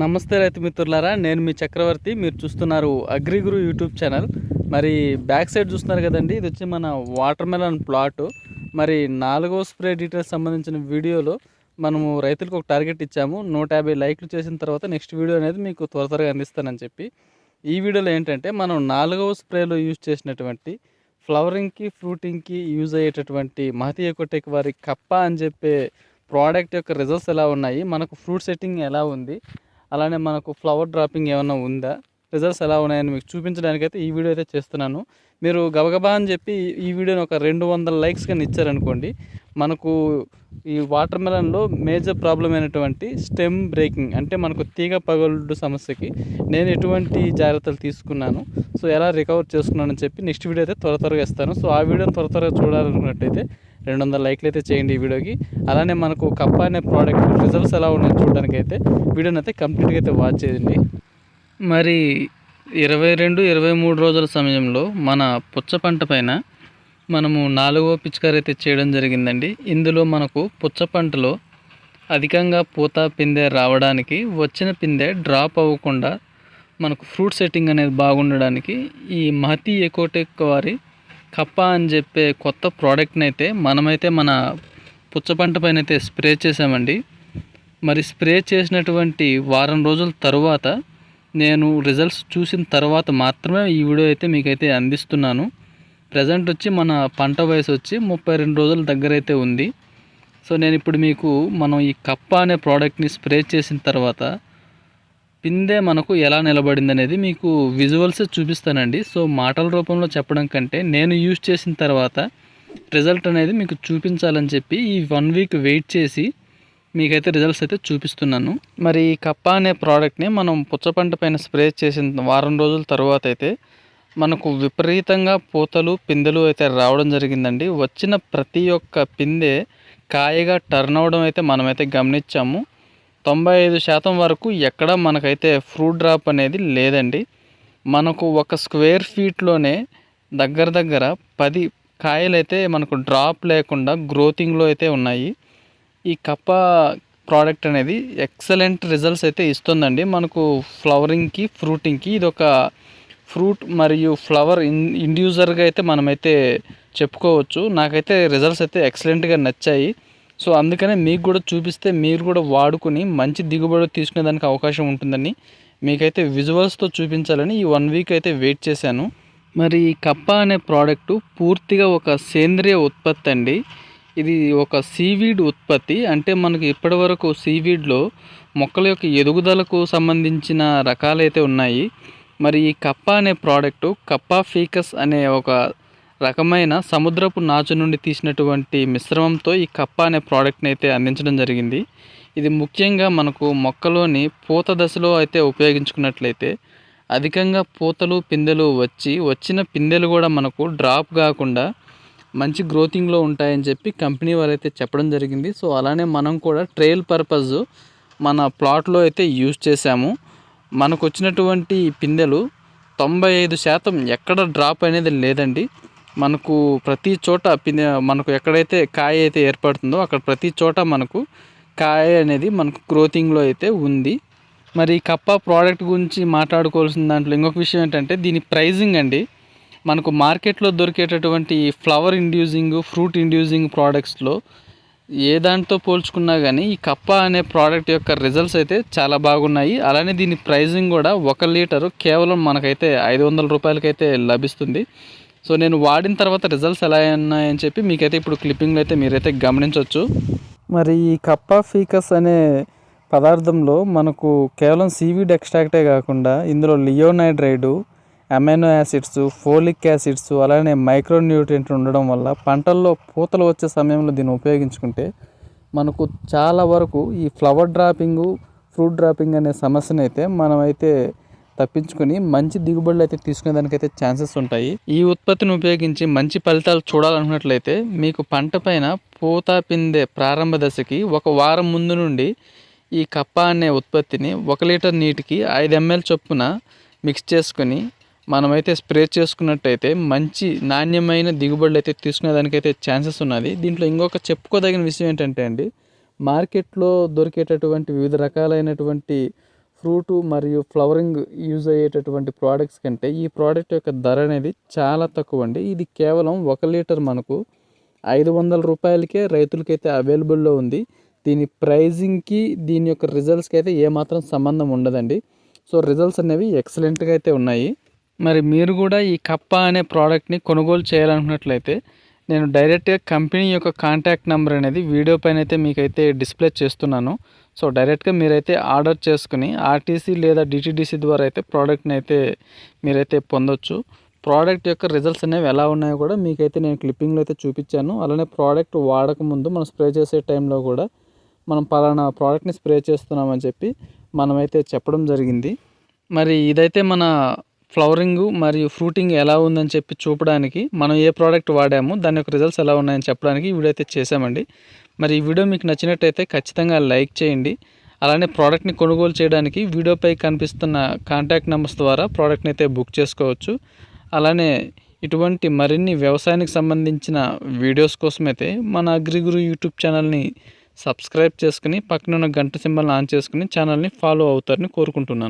నమస్తే రైతు మిత్రులారా, నేను మీ చక్రవర్తి. మీరు చూస్తున్నారు అగ్రిగురు యూట్యూబ్ ఛానల్. మరి బ్యాక్ సైడ్ చూస్తున్నారు కదండి, ఇది వచ్చి మన వాటర్ మెలన్ ప్లాట్. మరి 4వ స్ప్రే డీటెయిల్స్ సంబంధించిన వీడియోలో మనము రైతులకు ఒక టార్గెట్ ఇచ్చాము. 150 లైక్లు చేసిన తర్వాత నెక్స్ట్ వీడియో అనేది మీకు త్వరగా అందిస్తానని చెప్పి ఈ వీడియోలో ఏంటంటే మనం 4వ స్ప్రేలో యూజ్ చేసినటువంటి ఫ్లవరింగ్కి ఫ్రూటింగ్కి యూజ్ అయ్యేటటువంటి మహతి ఎకోటెక్ వారి కప్ప అని చెప్పే ప్రోడక్ట్ యొక్క రిజల్ట్స్ ఎలా ఉన్నాయి, మనకు ఫ్రూట్ సెట్టింగ్ ఎలా ఉంది, అలానే మనకు ఫ్లవర్ డ్రాపింగ్ ఏమైనా ఉందా, రిజల్ట్స్ ఎలా ఉన్నాయని మీకు చూపించడానికైతే ఈ వీడియో అయితే చేస్తున్నాను. మీరు గబగబా అని చెప్పి ఈ వీడియోని ఒక 200 లైక్స్ కానీ ఇచ్చారనుకోండి, మనకు ఈ వాటర్ మెలన్లో మేజర్ ప్రాబ్లం అయినటువంటి స్టెమ్ బ్రేకింగ్ అంటే మనకు తీగ పగలుడు సమస్యకి నేను ఎటువంటి జాగ్రత్తలు తీసుకున్నాను, సో ఎలా రికవర్ చేసుకున్నానని చెప్పి నెక్స్ట్ వీడియో అయితే త్వరగా ఇస్తాను. సో ఆ వీడియోని త్వరగా చూడాలనుకున్నట్టయితే 200 లైక్లు అయితే చేయండి ఈ వీడియోకి. అలానే మనకు కప్ప అనే ప్రోడక్ట్ రిజల్ట్స్ ఎలా ఉన్నాయో చూడడానికి అయితే వీడియోని అయితే కంప్లీట్గా అయితే వాచ్ చేయండి. మరి 22-23 రోజుల సమయంలో మన పుచ్చ పంట పైన మనము 4వ పిచికారీ అయితే చేయడం జరిగిందండి. ఇందులో మనకు పుచ్చ పంటలో అధికంగా పూత పిందె రావడానికి, వచ్చిన పిందె డ్రాప్ అవ్వకుండా మనకు ఫ్రూట్ సెట్టింగ్ అనేది బాగుండడానికి ఈ మహతి ఎకోటెక్ వారి కప్ప అని చెప్పే కొత్త ప్రోడక్ట్ని అయితే మనమైతే మన పుచ్చ పంట పైన అయితే స్ప్రే చేసామండి. మరి స్ప్రే చేసినటువంటి వారం రోజుల తరువాత నేను రిజల్ట్స్ చూసిన తర్వాత మాత్రమే ఈ వీడియో అయితే మీకైతే అందిస్తున్నాను. ప్రజెంట్ వచ్చి మన పంట వయసు వచ్చి 32 రోజుల దగ్గర అయితే ఉంది. సో నేను ఇప్పుడు మీకు మనం ఈ కప్ప అనే ప్రోడక్ట్ని స్ప్రే చేసిన తర్వాత పిందె మనకు ఎలా నిలబడింది అనేది మీకు విజువల్స్ చూపిస్తానండి. సో మాటల రూపంలో చెప్పడం కంటే నేను యూజ్ చేసిన తర్వాత రిజల్ట్ అనేది మీకు చూపించాలని చెప్పి ఈ 1 వీక్ వెయిట్ చేసి మీకైతే రిజల్ట్స్ అయితే చూపిస్తున్నాను. మరి ఈ కప్ప అనే ప్రోడక్ట్ని మనం పుచ్చ పంట పైన స్ప్రే చేసిన వారం రోజుల తర్వాత అయితే మనకు విపరీతంగా పూతలు పిందెలు అయితే రావడం జరిగిందండి. వచ్చిన ప్రతి ఒక్క పిందె కాయగా టర్న్ అవడం అయితే మనమైతే గమనించాము. 95% వరకు ఎక్కడ మనకైతే ఫ్రూట్ డ్రాప్ అనేది లేదండి. మనకు ఒక స్క్వేర్ ఫీట్లోనే దగ్గర 10 కాయలు అయితే మనకు డ్రాప్ లేకుండా గ్రోతింగ్లో అయితే ఉన్నాయి. ఈ కప్ప ప్రోడక్ట్ అనేది ఎక్సలెంట్ రిజల్ట్స్ అయితే ఇస్తుందండి. మనకు ఫ్లవరింగ్కి ఫ్రూటింగ్కి ఇది ఒక ఫ్రూట్ మరియు ఫ్లవర్ ఇండ్యూసర్గా అయితే మనమైతే చెప్పుకోవచ్చు. నాకైతే రిజల్ట్స్ అయితే ఎక్సలెంట్గా నచ్చాయి. సో అందుకనే మీకు కూడా చూపిస్తే మీరు కూడా వాడుకుని మంచి దిగుబడి తీసుకునేదానికి అవకాశం ఉంటుందని మీకైతే విజువల్స్తో చూపించాలని ఈ 1 వీక్ అయితే వెయిట్ చేశాను. మరి ఈ కప్ప అనే ప్రోడక్టు పూర్తిగా ఒక సేంద్రియ ఉత్పత్తి అండి. ఇది ఒక సీవీడ్ ఉత్పత్తి. అంటే మనకి ఇప్పటివరకు సీవీడ్లో మొక్కల యొక్క ఎదుగుదలకు సంబంధించిన రకాలైతే ఉన్నాయి. మరి ఈ కప్ప అనే ప్రోడక్టు కప్పా ఫీకస్ అనే ఒక రకమైన సముద్రపు నాచు నుండి తీసినటువంటి మిశ్రమంతో ఈ కప్ప అనే ప్రోడక్ట్ని అయితే అందించడం జరిగింది. ఇది ముఖ్యంగా మనకు మొక్కలోని పూత దశలో అయితే ఉపయోగించుకున్నట్లయితే అధికంగా పూతలు పిందెలు వచ్చిన పిందెలు కూడా మనకు డ్రాప్ కాకుండా మంచి గ్రోతింగ్లో ఉంటాయని చెప్పి కంపెనీ వారైతే చెప్పడం జరిగింది. సో అలానే మనం కూడా ట్రయల్ పర్పస్ మన ప్లాట్లో అయితే యూజ్ చేసాము. మనకు వచ్చినటువంటి పిందెలు 95% ఎక్కడ డ్రాప్ అనేది లేదండి. మనకు ప్రతి చోట మనకు ఎక్కడైతే కాయ అయితే ఏర్పడుతుందో అక్కడ ప్రతి చోట మనకు కాయ అనేది మనకు గ్రోతింగ్లో అయితే ఉంది. మరి కప్ప ప్రోడక్ట్ గురించి మాట్లాడుకోవాల్సిన దాంట్లో ఇంకొక విషయం ఏంటంటే దీని ప్రైజింగ్ అండి. మనకు మార్కెట్లో దొరికేటటువంటి ఫ్లవర్ ఇండ్యూసింగ్ ఫ్రూట్ ఇండ్యూసింగ్ ప్రోడక్ట్స్లో ఏ దాంతో పోల్చుకున్నా కానీ ఈ కప్ప అనే ప్రోడక్ట్ యొక్క రిజల్ట్స్ అయితే చాలా బాగున్నాయి. అలానే దీని ప్రైజింగ్ కూడా 1 లీటరు కేవలం మనకైతే 500 రూపాయలకైతే లభిస్తుంది. సో నేను వాడిన తర్వాత రిజల్ట్స్ ఎలా ఉన్నాయని చెప్పి మీకైతే ఇప్పుడు క్లిప్పింగ్లో అయితే మీరైతే గమనించవచ్చు. మరి ఈ కప్పా ఫీకస్ అనే పదార్థంలో మనకు కేవలం సీవీడ్ ఎక్స్ట్రాక్టే కాకుండా ఇందులో లియోనైడ్రైడు, అమైనో యాసిడ్స్, ఫోలిక్ యాసిడ్స్, అలానే మైక్రోన్యూట్రియంట్లు ఉండడం వల్ల పంటల్లో పూతలు వచ్చే సమయంలో దీన్ని ఉపయోగించుకుంటే మనకు చాలా వరకు ఈ ఫ్లవర్ డ్రాపింగు ఫ్రూట్ డ్రాపింగ్ అనే సమస్యను అయితే మనమైతే తప్పించుకొని మంచి దిగుబడులు అయితే తీసుకునేదానికైతే ఛాన్సెస్ ఉంటాయి. ఈ ఉత్పత్తిని ఉపయోగించి మంచి ఫలితాలు చూడాలనుకున్నట్లయితే మీకు పంట పైన పూత పిందె ప్రారంభ దశకి 1 వారం ముందు నుండి ఈ కప్ప అనే ఉత్పత్తిని 1 లీటర్ నీటికి 5 ml చొప్పున మిక్స్ చేసుకొని మనమైతే స్ప్రే చేసుకున్నట్టయితే మంచి నాణ్యమైన దిగుబడులు అయితే తీసుకునేదానికైతే ఛాన్సెస్ ఉన్నది. దీంట్లో ఇంకొక చెప్పుకోదగిన విషయం ఏంటంటే అండి, మార్కెట్లో దొరికేటటువంటి వివిధ రకాలైనటువంటి ఫ్రూటు మరియు ఫ్లవరింగ్ యూజ్ అయ్యేటటువంటి ప్రోడక్ట్స్ కంటే ఈ ప్రోడక్ట్ యొక్క ధర అనేది చాలా తక్కువ అండి. ఇది కేవలం 1 లీటర్ మనకు 500 రూపాయలకే రైతులకైతే అవైలబుల్లో ఉంది. దీని ప్రైజింగ్కి దీని యొక్క రిజల్ట్స్కి అయితే ఏమాత్రం సంబంధం ఉండదండి. సో రిజల్ట్స్ అనేవి ఎక్సలెంట్గా అయితే ఉన్నాయి. మరి మీరు కూడా ఈ కప్ప అనే ప్రోడక్ట్ని కొనుగోలు చేయాలనుకున్నట్లయితే నేను డైరెక్ట్గా కంపెనీ యొక్క కాంటాక్ట్ నెంబర్ అనేది వీడియో పైన అయితే మీకైతే డిస్ప్లే చేస్తున్నాను. సో డైరెక్ట్గా మీరైతే ఆర్డర్ చేసుకుని ఆర్టీసీ లేదా డిటీడీసీ ద్వారా అయితే ప్రోడక్ట్ని అయితే మీరైతే పొందొచ్చు. ప్రోడక్ట్ యొక్క రిజల్ట్స్ అనేవి ఎలా ఉన్నాయో కూడా మీకైతే నేను క్లిప్పింగ్లో అయితే చూపించాను. అలానే ప్రోడక్ట్ వాడకముందు మనం స్ప్రే చేసే టైంలో కూడా మనం పలానా ప్రోడక్ట్ని స్ప్రే చేస్తున్నామని చెప్పి మనమైతే చెప్పడం జరిగింది. మరి ఇదైతే మన ఫ్లవరింగ్ మరియు ఫ్రూటింగ్ ఎలా ఉందని చెప్పి చూపడానికి మనం ఏ ప్రోడక్ట్ వాడాము, దాని యొక్క రిజల్ట్స్ ఎలా ఉన్నాయని చెప్పడానికి ఈ వీడియో అయితే చేసామండి. మరి ఈ వీడియో మీకు నచ్చినట్టయితే ఖచ్చితంగా లైక్ చేయండి. అలానే ప్రోడక్ట్ని కొనుగోలు చేయడానికి వీడియోపై కనిపిస్తున్న కాంటాక్ట్ నెంబర్స్ ద్వారా ప్రోడక్ట్ని అయితే బుక్ చేసుకోవచ్చు. అలానే ఇటువంటి మరిన్ని వ్యవసాయానికి సంబంధించిన వీడియోస్ కోసమైతే మన అగ్రిగురు యూట్యూబ్ ఛానల్ని సబ్స్క్రైబ్ చేసుకుని పక్కన ఉన్న గంట సింబల్ని ఆన్ చేసుకుని ఛానల్ని ఫాలో అవుతారని కోరుకుంటున్నాను.